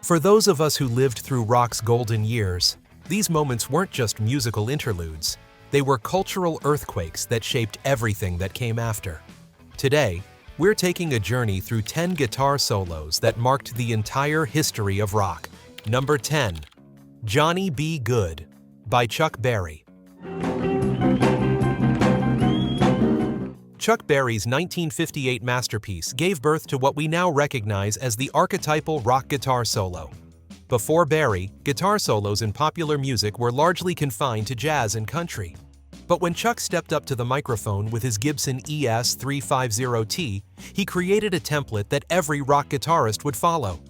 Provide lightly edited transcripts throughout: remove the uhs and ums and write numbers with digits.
For those of us who lived through rock's golden years, these moments weren't just musical interludes. They were cultural earthquakes that shaped everything that came after. Today, we're taking a journey through 10 guitar solos that marked the entire history of rock. Number 10. Johnny B. Goode by Chuck Berry. Chuck Berry's 1958 masterpiece gave birth to what we now recognize as the archetypal rock guitar solo. Before Berry, guitar solos in popular music were largely confined to jazz and country. But when Chuck stepped up to the microphone with his Gibson ES-350T, he created a template that every rock guitarist would follow.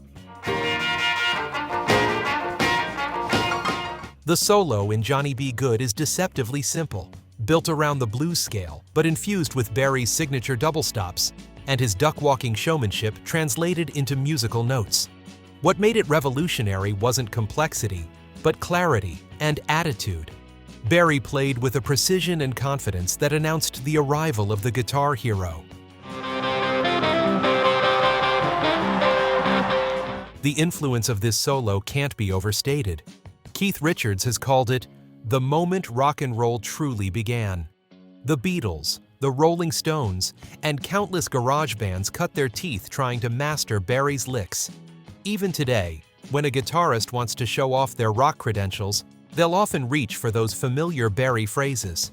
The solo in Johnny B. Goode is deceptively simple, built around the blues scale, but infused with Berry's signature double stops, and his duck-walking showmanship translated into musical notes. What made it revolutionary wasn't complexity, but clarity and attitude. Berry played with a precision and confidence that announced the arrival of the guitar hero. The influence of this solo can't be overstated. Keith Richards has called it the moment rock and roll truly began. The Beatles, the Rolling Stones, and countless garage bands cut their teeth trying to master Berry's licks. Even today, when a guitarist wants to show off their rock credentials, they'll often reach for those familiar Berry phrases.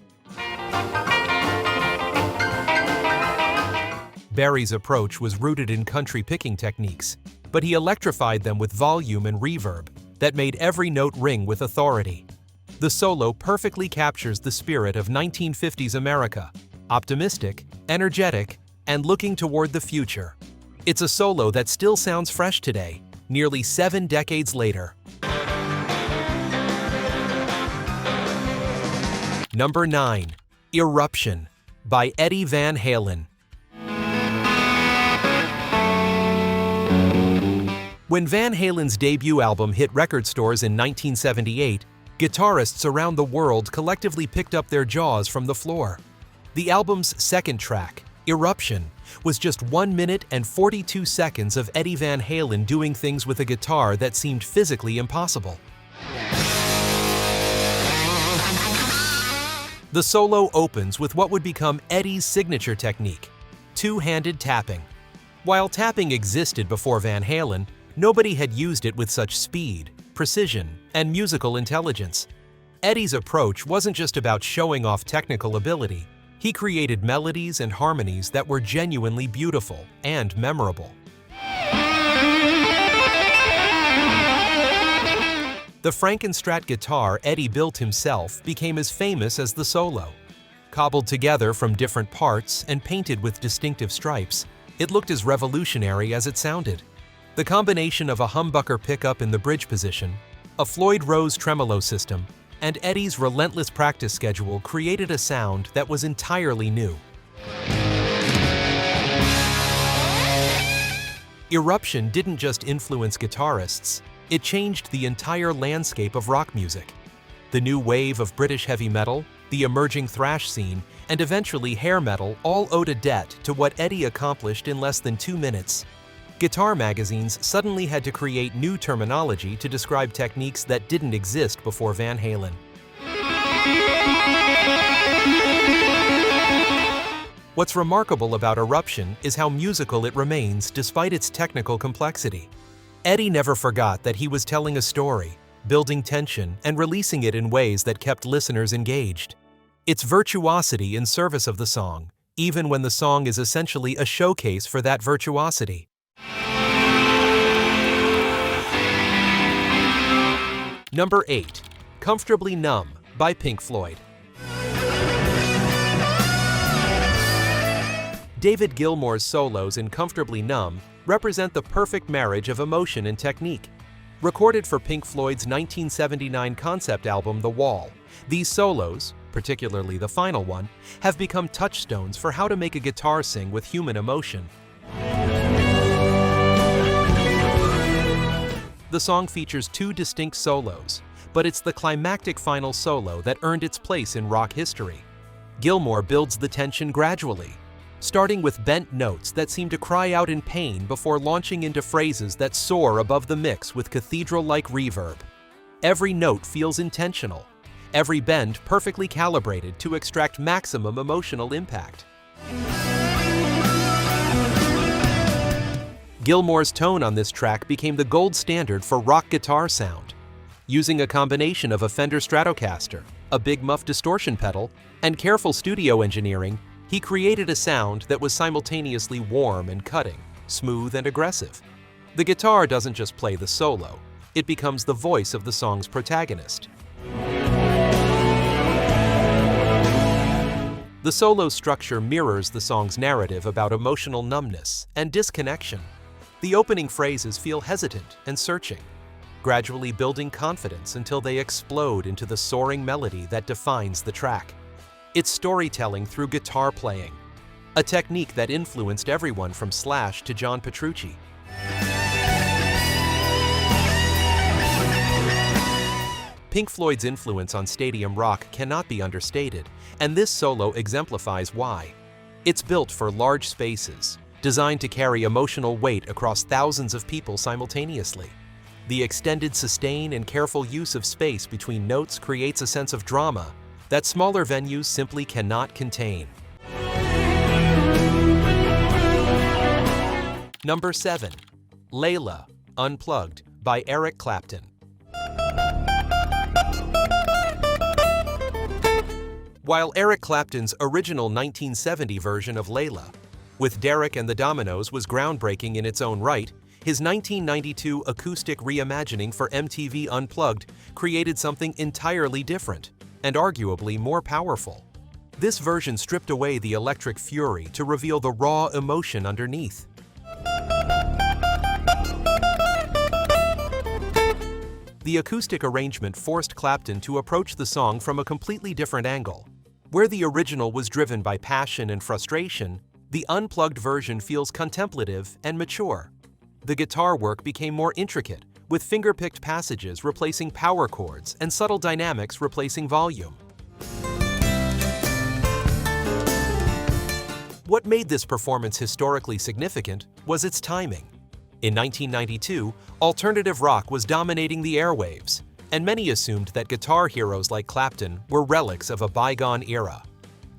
Berry's approach was rooted in country picking techniques, but he electrified them with volume and reverb that made every note ring with authority. The solo perfectly captures the spirit of 1950s America, optimistic, energetic, and looking toward the future. It's a solo that still sounds fresh today, nearly 7 decades later. Number 9. Eruption by Eddie Van Halen. When Van Halen's debut album hit record stores in 1978, guitarists around the world collectively picked up their jaws from the floor. The album's second track, Eruption, was just 1 minute and 42 seconds of Eddie Van Halen doing things with a guitar that seemed physically impossible. The solo opens with what would become Eddie's signature technique, two-handed tapping. While tapping existed before Van Halen, nobody had used it with such speed, precision, and musical intelligence. Eddie's approach wasn't just about showing off technical ability. He created melodies and harmonies that were genuinely beautiful and memorable. The Frankenstrat guitar Eddie built himself became as famous as the solo. Cobbled together from different parts and painted with distinctive stripes, it looked as revolutionary as it sounded. The combination of a humbucker pickup in the bridge position, a Floyd Rose tremolo system, and Eddie's relentless practice schedule created a sound that was entirely new. Eruption didn't just influence guitarists, it changed the entire landscape of rock music. The new wave of British heavy metal, the emerging thrash scene, and eventually hair metal all owed a debt to what Eddie accomplished in less than 2 minutes. Guitar magazines suddenly had to create new terminology to describe techniques that didn't exist before Van Halen. What's remarkable about Eruption is how musical it remains despite its technical complexity. Eddie never forgot that he was telling a story, building tension, and releasing it in ways that kept listeners engaged. It's virtuosity in service of the song, even when the song is essentially a showcase for that virtuosity. Number 8. Comfortably Numb by Pink Floyd. David Gilmour's solos in Comfortably Numb represent the perfect marriage of emotion and technique. Recorded for Pink Floyd's 1979 concept album The Wall, these solos, particularly the final one, have become touchstones for how to make a guitar sing with human emotion. The song features 2 distinct solos, but it's the climactic final solo that earned its place in rock history. Gilmour builds the tension gradually, starting with bent notes that seem to cry out in pain before launching into phrases that soar above the mix with cathedral-like reverb. Every note feels intentional, every bend perfectly calibrated to extract maximum emotional impact. Gilmour's tone on this track became the gold standard for rock guitar sound. Using a combination of a Fender Stratocaster, a big muff distortion pedal, and careful studio engineering, he created a sound that was simultaneously warm and cutting, smooth and aggressive. The guitar doesn't just play the solo, it becomes the voice of the song's protagonist. The solo structure mirrors the song's narrative about emotional numbness and disconnection. The opening phrases feel hesitant and searching, gradually building confidence until they explode into the soaring melody that defines the track. It's storytelling through guitar playing, a technique that influenced everyone from Slash to John Petrucci. Pink Floyd's influence on stadium rock cannot be understated, and this solo exemplifies why. It's built for large spaces, designed to carry emotional weight across thousands of people simultaneously. The extended sustain and careful use of space between notes creates a sense of drama that smaller venues simply cannot contain. Number 7. Leila Unplugged by Eric Clapton. While Eric Clapton's original 1970 version of Leila, with Derek and the Dominoes, was groundbreaking in its own right, his 1992 acoustic reimagining for MTV Unplugged created something entirely different and arguably more powerful. This version stripped away the electric fury to reveal the raw emotion underneath. The acoustic arrangement forced Clapton to approach the song from a completely different angle. Where the original was driven by passion and frustration, the unplugged version feels contemplative and mature. The guitar work became more intricate, with finger-picked passages replacing power chords and subtle dynamics replacing volume. What made this performance historically significant was its timing. In 1992, alternative rock was dominating the airwaves, and many assumed that guitar heroes like Clapton were relics of a bygone era.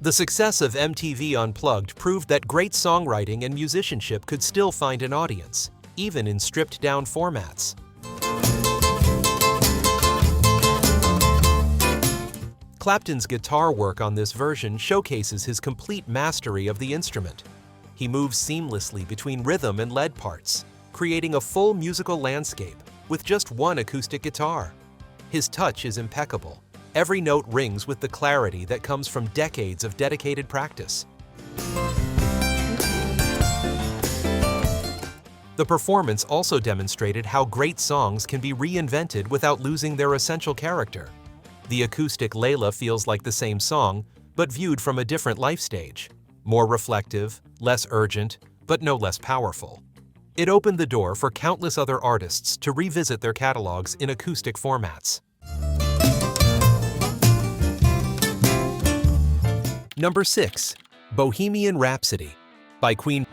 The success of MTV Unplugged proved that great songwriting and musicianship could still find an audience, even in stripped-down formats. Clapton's guitar work on this version showcases his complete mastery of the instrument. He moves seamlessly between rhythm and lead parts, creating a full musical landscape with just one acoustic guitar. His touch is impeccable. Every note rings with the clarity that comes from decades of dedicated practice. The performance also demonstrated how great songs can be reinvented without losing their essential character. The acoustic Leila feels like the same song, but viewed from a different life stage. More reflective, less urgent, but no less powerful. It opened the door for countless other artists to revisit their catalogs in acoustic formats. Number 6. Bohemian Rhapsody by Queen.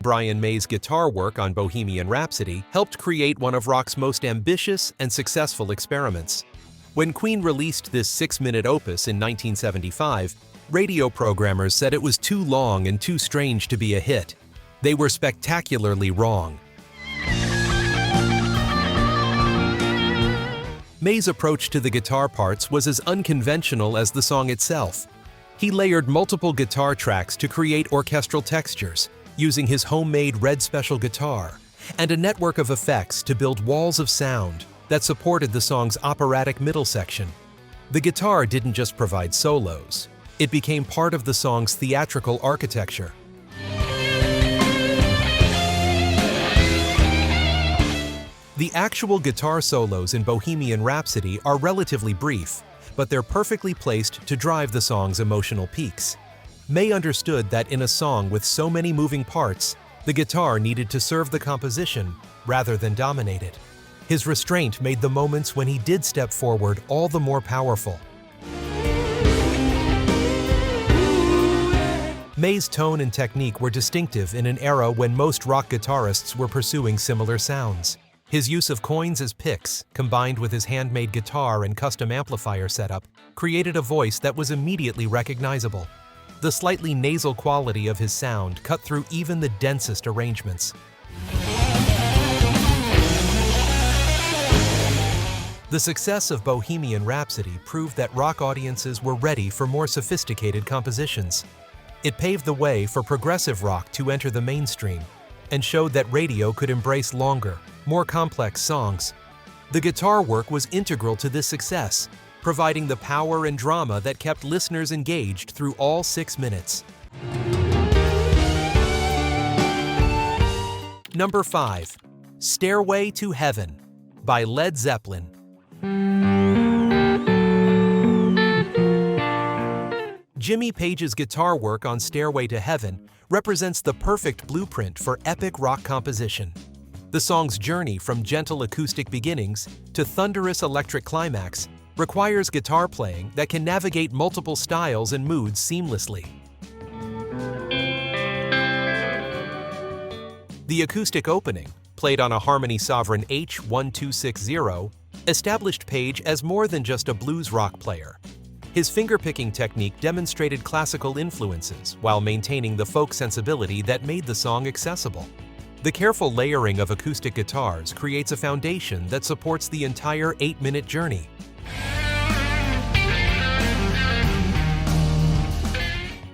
Brian May's guitar work on Bohemian Rhapsody helped create one of rock's most ambitious and successful experiments. When Queen released this 6-minute opus in 1975, radio programmers said it was too long and too strange to be a hit. They were spectacularly wrong. May's approach to the guitar parts was as unconventional as the song itself. He layered multiple guitar tracks to create orchestral textures, using his homemade red special guitar, and a network of effects to build walls of sound that supported the song's operatic middle section. The guitar didn't just provide solos, it became part of the song's theatrical architecture. The actual guitar solos in Bohemian Rhapsody are relatively brief, but they're perfectly placed to drive the song's emotional peaks. May understood that in a song with so many moving parts, the guitar needed to serve the composition rather than dominate it. His restraint made the moments when he did step forward all the more powerful. May's tone and technique were distinctive in an era when most rock guitarists were pursuing similar sounds. His use of coins as picks, combined with his handmade guitar and custom amplifier setup, created a voice that was immediately recognizable. The slightly nasal quality of his sound cut through even the densest arrangements. The success of Bohemian Rhapsody proved that rock audiences were ready for more sophisticated compositions. It paved the way for progressive rock to enter the mainstream and showed that radio could embrace longer, more complex songs. The guitar work was integral to this success, providing the power and drama that kept listeners engaged through all 6 minutes. Number 5. Stairway to Heaven by Led Zeppelin. Jimmy Page's guitar work on Stairway to Heaven represents the perfect blueprint for epic rock composition. The song's journey from gentle acoustic beginnings to thunderous electric climax requires guitar playing that can navigate multiple styles and moods seamlessly. The acoustic opening, played on a Harmony Sovereign H1260, established Page as more than just a blues rock player. His finger-picking technique demonstrated classical influences while maintaining the folk sensibility that made the song accessible. The careful layering of acoustic guitars creates a foundation that supports the entire 8-minute journey.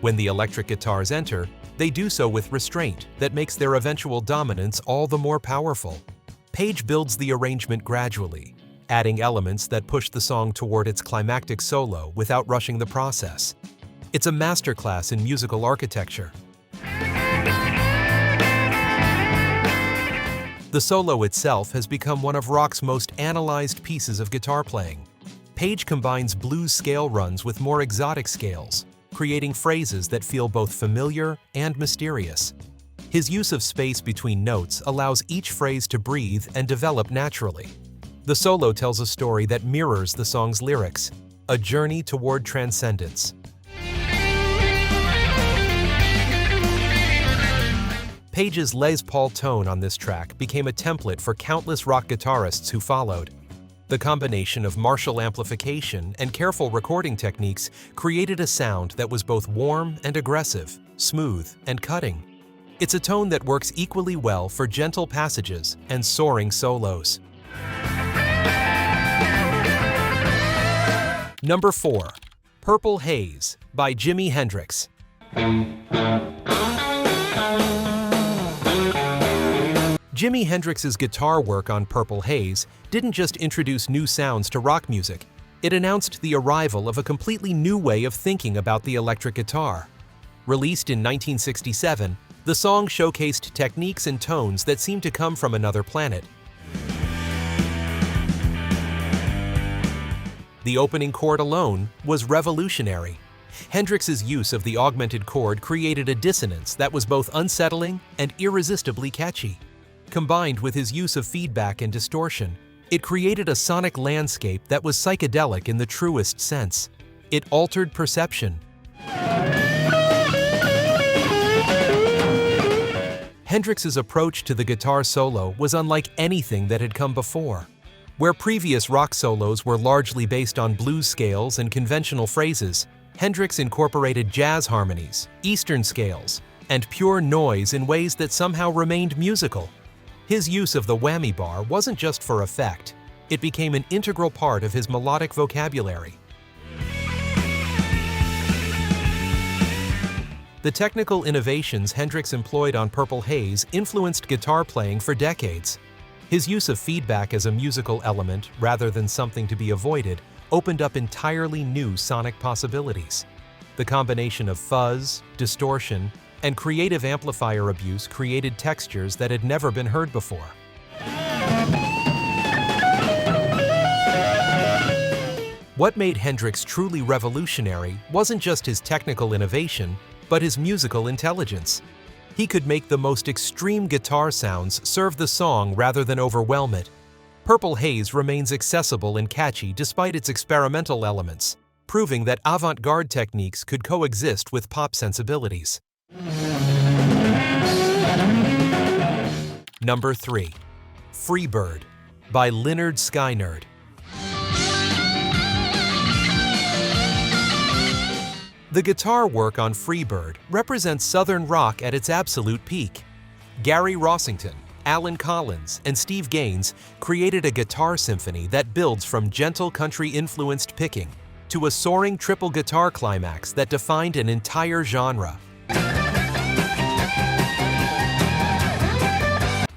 When the electric guitars enter, they do so with restraint that makes their eventual dominance all the more powerful. Page builds the arrangement gradually, adding elements that push the song toward its climactic solo without rushing the process. It's a masterclass in musical architecture. The solo itself has become one of rock's most analyzed pieces of guitar playing. Page combines blues scale runs with more exotic scales, creating phrases that feel both familiar and mysterious. His use of space between notes allows each phrase to breathe and develop naturally. The solo tells a story that mirrors the song's lyrics, a journey toward transcendence. Page's Les Paul tone on this track became a template for countless rock guitarists who followed. The combination of Marshall amplification and careful recording techniques created a sound that was both warm and aggressive, smooth and cutting. It's a tone that works equally well for gentle passages and soaring solos. Number 4. Purple Haze by Jimi Hendrix. Jimi Hendrix's guitar work on Purple Haze didn't just introduce new sounds to rock music, it announced the arrival of a completely new way of thinking about the electric guitar. Released in 1967, the song showcased techniques and tones that seemed to come from another planet. The opening chord alone was revolutionary. Hendrix's use of the augmented chord created a dissonance that was both unsettling and irresistibly catchy. Combined with his use of feedback and distortion, it created a sonic landscape that was psychedelic in the truest sense. It altered perception. Hendrix's approach to the guitar solo was unlike anything that had come before. Where previous rock solos were largely based on blues scales and conventional phrases, Hendrix incorporated jazz harmonies, Eastern scales, and pure noise in ways that somehow remained musical. His use of the whammy bar wasn't just for effect, it became an integral part of his melodic vocabulary. The technical innovations Hendrix employed on Purple Haze influenced guitar playing for decades. His use of feedback as a musical element rather than something to be avoided opened up entirely new sonic possibilities. The combination of fuzz, distortion, and creative amplifier abuse created textures that had never been heard before. What made Hendrix truly revolutionary wasn't just his technical innovation, but his musical intelligence. He could make the most extreme guitar sounds serve the song rather than overwhelm it. Purple Haze remains accessible and catchy despite its experimental elements, proving that avant-garde techniques could coexist with pop sensibilities. Number 3. Freeird by Lynyrd Skynyrd. The guitar work on Freeird represents Southern rock at its absolute peak. Gary Rossington, Alan Collins, and Steve Gaines created a guitar symphony that builds from gentle country-influenced picking to a soaring triple guitar climax that defined an entire genre.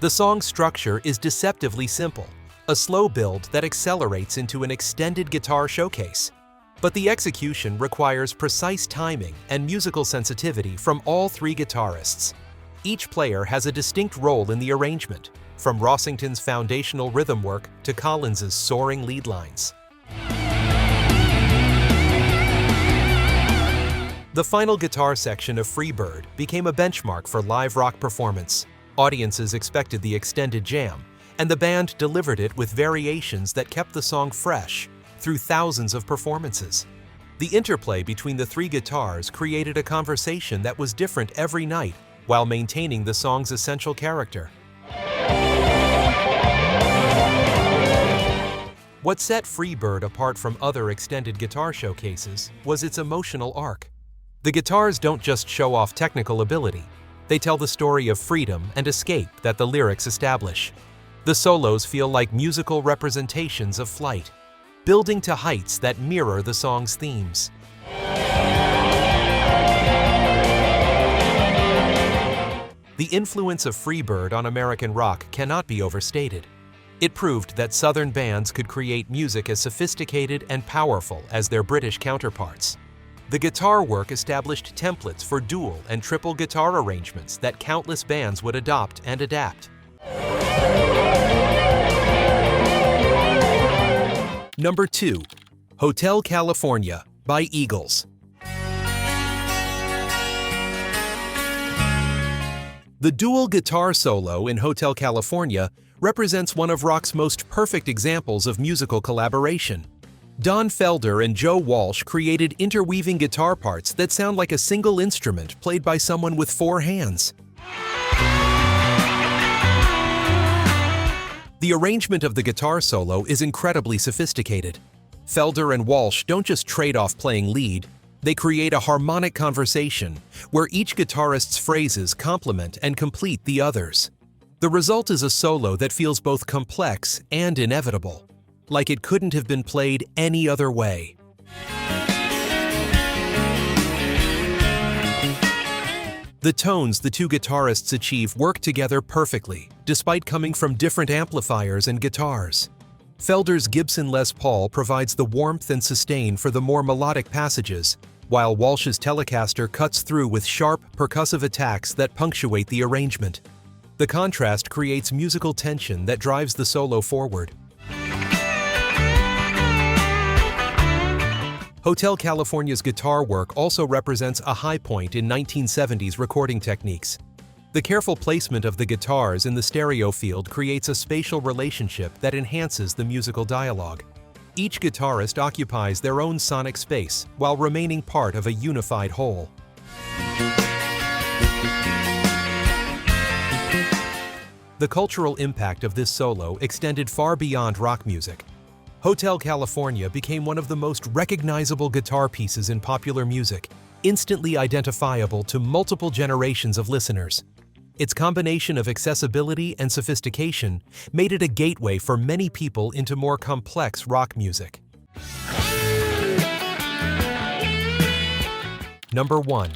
The song's structure is deceptively simple, a slow build that accelerates into an extended guitar showcase. But the execution requires precise timing and musical sensitivity from all three guitarists. Each player has a distinct role in the arrangement, from Rossington's foundational rhythm work to Collins's soaring lead lines. The final guitar section of Freeird became a benchmark for live rock performance. Audiences expected the extended jam, and the band delivered it with variations that kept the song fresh through thousands of performances. The interplay between the three guitars created a conversation that was different every night while maintaining the song's essential character. What set Freeird apart from other extended guitar showcases was its emotional arc. The guitars don't just show off technical ability, they tell the story of freedom and escape that the lyrics establish. The solos feel like musical representations of flight, building to heights that mirror the song's themes. The influence of Freeird on American rock cannot be overstated. It proved that Southern bands could create music as sophisticated and powerful as their British counterparts. The guitar work established templates for dual and triple guitar arrangements that countless bands would adopt and adapt. Number 2. Hotel California by Eagles. The dual guitar solo in Hotel California represents one of rock's most perfect examples of musical collaboration. Don Felder and Joe Walsh created interweaving guitar parts that sound like a single instrument played by someone with 4 hands. The arrangement of the guitar solo is incredibly sophisticated. Felder and Walsh don't just trade off playing lead, they create a harmonic conversation where each guitarist's phrases complement and complete the others. The result is a solo that feels both complex and inevitable, like it couldn't have been played any other way. The tones the two guitarists achieve work together perfectly, despite coming from different amplifiers and guitars. Felder's Gibson Les Paul provides the warmth and sustain for the more melodic passages, while Walsh's Telecaster cuts through with sharp, percussive attacks that punctuate the arrangement. The contrast creates musical tension that drives the solo forward. Hotel California's guitar work also represents a high point in 1970s recording techniques. The careful placement of the guitars in the stereo field creates a spatial relationship that enhances the musical dialogue. Each guitarist occupies their own sonic space while remaining part of a unified whole. The cultural impact of this solo extended far beyond rock music. Hotel California became one of the most recognizable guitar pieces in popular music, instantly identifiable to multiple generations of listeners. Its combination of accessibility and sophistication made it a gateway for many people into more complex rock music. Number 1.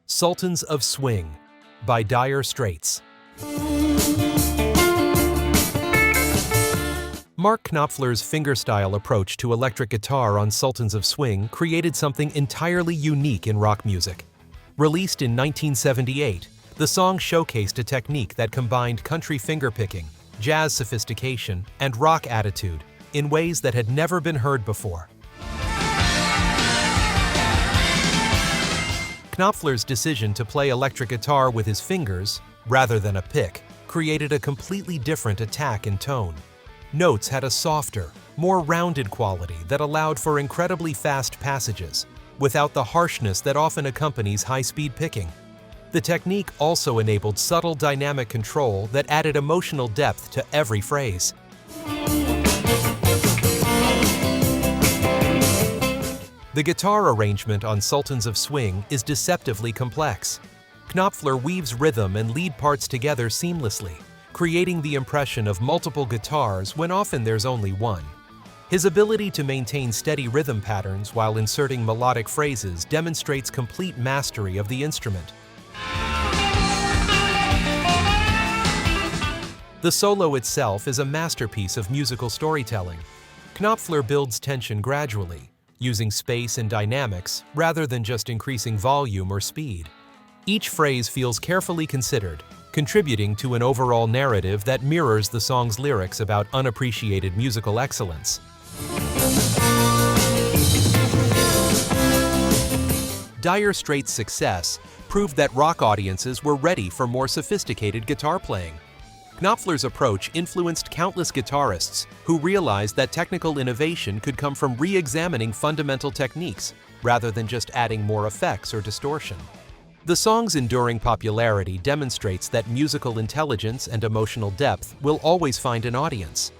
Sultans of Swing by Dire Straits. Mark Knopfler's fingerstyle approach to electric guitar on Sultans of Swing created something entirely unique in rock music. Released in 1978, the song showcased a technique that combined country fingerpicking, jazz sophistication, and rock attitude in ways that had never been heard before. Knopfler's decision to play electric guitar with his fingers, rather than a pick, created a completely different attack and tone. Notes had a softer, more rounded quality that allowed for incredibly fast passages, without the harshness that often accompanies high-speed picking. The technique also enabled subtle dynamic control that added emotional depth to every phrase. The guitar arrangement on Sultans of Swing is deceptively complex. Knopfler weaves rhythm and lead parts together seamlessly, creating the impression of multiple guitars when often there's only one. His ability to maintain steady rhythm patterns while inserting melodic phrases demonstrates complete mastery of the instrument. The solo itself is a masterpiece of musical storytelling. Knopfler builds tension gradually, using space and dynamics rather than just increasing volume or speed. Each phrase feels carefully considered, contributing to an overall narrative that mirrors the song's lyrics about unappreciated musical excellence. Dire Straits' success proved that rock audiences were ready for more sophisticated guitar playing. Knopfler's approach influenced countless guitarists who realized that technical innovation could come from re-examining fundamental techniques rather than just adding more effects or distortion. The song's enduring popularity demonstrates that musical intelligence and emotional depth will always find an audience.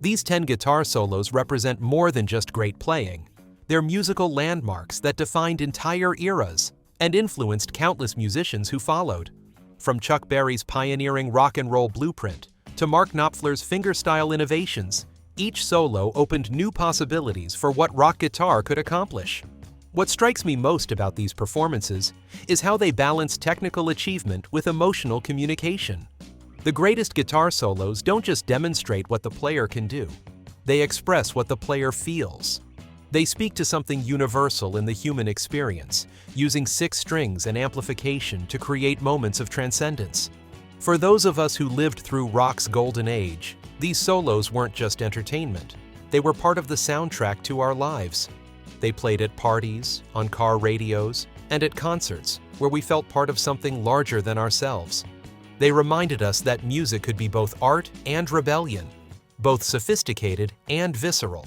These 10 guitar solos represent more than just great playing. They're musical landmarks that defined entire eras and influenced countless musicians who followed. From Chuck Berry's pioneering rock and roll blueprint to Mark Knopfler's fingerstyle innovations, each solo opened new possibilities for what rock guitar could accomplish. What strikes me most about these performances is how they balance technical achievement with emotional communication. The greatest guitar solos don't just demonstrate what the player can do, they express what the player feels. They speak to something universal in the human experience, using 6 strings and amplification to create moments of transcendence. For those of us who lived through rock's golden age, these solos weren't just entertainment. They were part of the soundtrack to our lives. They played at parties, on car radios, and at concerts, where we felt part of something larger than ourselves. They reminded us that music could be both art and rebellion, both sophisticated and visceral.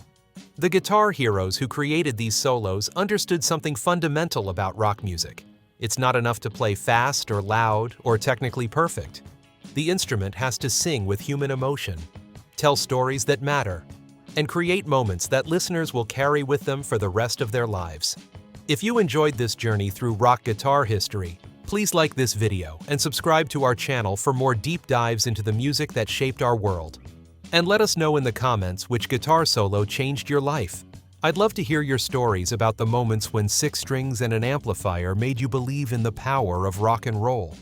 The guitar heroes who created these solos understood something fundamental about rock music. It's not enough to play fast or loud or technically perfect. The instrument has to sing with human emotion, tell stories that matter, and create moments that listeners will carry with them for the rest of their lives. If you enjoyed this journey through rock guitar history, please like this video and subscribe to our channel for more deep dives into the music that shaped our world. And let us know in the comments which guitar solo changed your life. I'd love to hear your stories about the moments when 6 strings and an amplifier made you believe in the power of rock and roll.